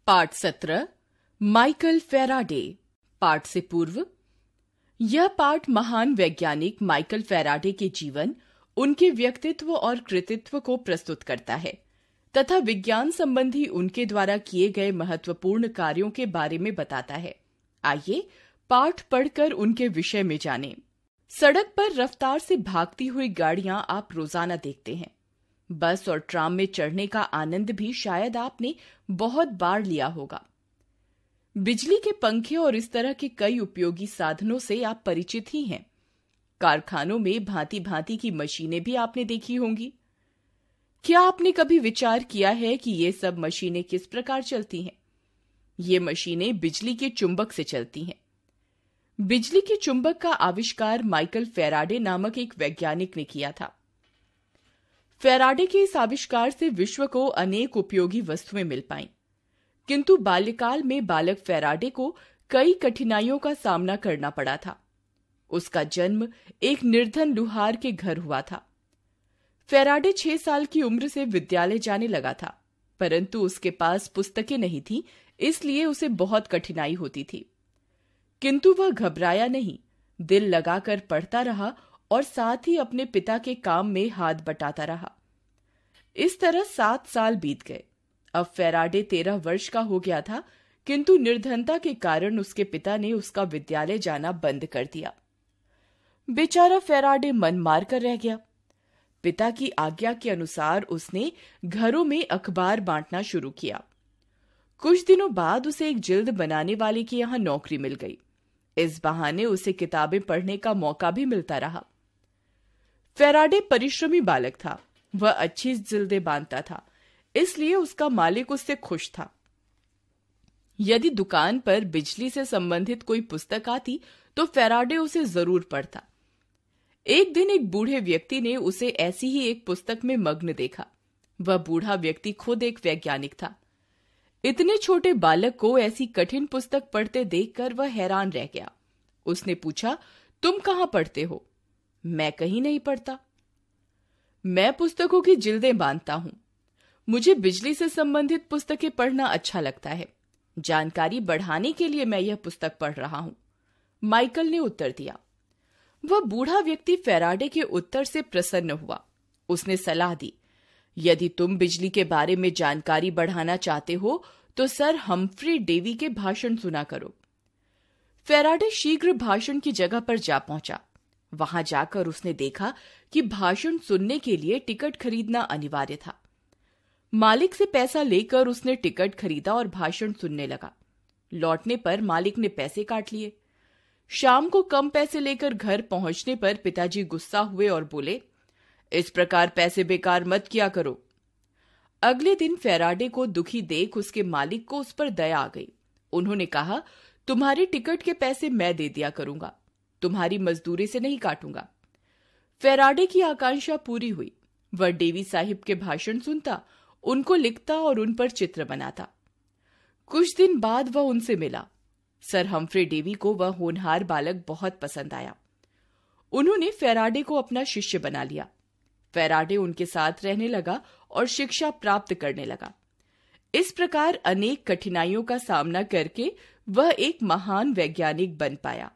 पाठ 17 Michael Faraday. पाठ से पूर्व। यह पाठ महान वैज्ञानिक माइकल फैराडे के जीवन, उनके व्यक्तित्व और कृतित्व को प्रस्तुत करता है तथा विज्ञान संबंधी उनके द्वारा किए गए महत्वपूर्ण कार्यों के बारे में बताता है। आइए पाठ पढ़कर उनके विषय में जानें। सड़क पर रफ्तार से भागती हुई गाड़ियां आप रोजाना देखते हैं। बस और ट्राम में चढ़ने का आनंद भी शायद आपने बहुत बार लिया होगा। बिजली के पंखे और इस तरह के कई उपयोगी साधनों से आप परिचित ही हैं। कारखानों में भांति भांति की मशीनें भी आपने देखी होंगी। क्या आपने कभी विचार किया है कि ये सब मशीनें किस प्रकार चलती हैं? ये मशीनें बिजली के चुंबक से चलती हैं। बिजली के चुंबक का आविष्कार माइकल फैराडे नामक एक वैज्ञानिक ने किया था। फैराडे के इस आविष्कार से विश्व को अनेक उपयोगी वस्तुएं मिल पाईं, किंतु बाल्यकाल में बालक फैराडे को कई कठिनाइयों का सामना करना पड़ा था। उसका जन्म एक निर्धन लुहार के घर हुआ था। फैराडे 6 साल की उम्र से विद्यालय जाने लगा था, परंतु उसके पास पुस्तकें नहीं थीं, इसलिए उसे बहुत कठिनाई होती थी। किंतु वह घबराया नहीं, दिल लगाकर पढ़ता रहा और साथ ही अपने पिता के काम में हाथ बटाता रहा। इस तरह 7 साल बीत गए। अब फैराडे 13 वर्ष का हो गया था, किंतु निर्धनता के कारण उसके पिता ने उसका विद्यालय जाना बंद कर दिया। बेचारा फैराडे मन मार कर रह गया। पिता की आज्ञा के अनुसार उसने घरों में अखबार बांटना शुरू किया। कुछ दिनों बाद उसे एक जिल्द बनाने वाले के यहां नौकरी मिल गई। इस बहाने उसे किताबें पढ़ने का मौका भी मिलता रहा। फैराडे परिश्रमी बालक था। वह अच्छी जिल्दें बांधता था, इसलिए उसका मालिक उससे खुश था। यदि दुकान पर बिजली से संबंधित कोई पुस्तक आती तो फैराडे उसे जरूर पढ़ता। एक दिन एक बूढ़े व्यक्ति ने उसे ऐसी ही एक पुस्तक में मग्न देखा। वह बूढ़ा व्यक्ति खुद एक वैज्ञानिक था। इतने छोटे बालक को ऐसी कठिन पुस्तक पढ़ते देखकर वह हैरान रह गया। उसने पूछा, तुम कहां पढ़ते हो? मैं कहीं नहीं पढ़ता। मैं पुस्तकों की जिल्दें बांधता हूं। मुझे बिजली से संबंधित पुस्तकें पढ़ना अच्छा लगता है। जानकारी बढ़ाने के लिए मैं यह पुस्तक पढ़ रहा हूं, माइकल ने उत्तर दिया। वह बूढ़ा व्यक्ति फैराडे के उत्तर से प्रसन्न हुआ। उसने सलाह दी, यदि तुम बिजली के बारे में जानकारी बढ़ाना चाहते हो तो सर हम्फ्री डेवी के भाषण सुना करो। फैराडे शीघ्र भाषण की जगह पर जा पहुंचा। वहां जाकर उसने देखा कि भाषण सुनने के लिए टिकट खरीदना अनिवार्य था। मालिक से पैसा लेकर उसने टिकट खरीदा और भाषण सुनने लगा। लौटने पर मालिक ने पैसे काट लिए। शाम को कम पैसे लेकर घर पहुंचने पर पिताजी गुस्सा हुए और बोले, इस प्रकार पैसे बेकार मत किया करो। अगले दिन फैराडे को दुखी देख उसके मालिक को उस पर दया आ गई। उन्होंने कहा, तुम्हारे टिकट के पैसे मैं दे दिया करूंगा, तुम्हारी मजदूरी से नहीं काटूंगा। फैराडे की आकांक्षा पूरी हुई। वह डेवी साहिब के भाषण सुनता, उनको लिखता और उन पर चित्र बनाता। कुछ दिन बाद वह उनसे मिला। सर हम्फ्री डेवी को वह होनहार बालक बहुत पसंद आया। उन्होंने फैराडे को अपना शिष्य बना लिया। फैराडे उनके साथ रहने लगा और शिक्षा प्राप्त करने लगा। इस प्रकार अनेक कठिनाइयों का सामना करके वह एक महान वैज्ञानिक बन पाया।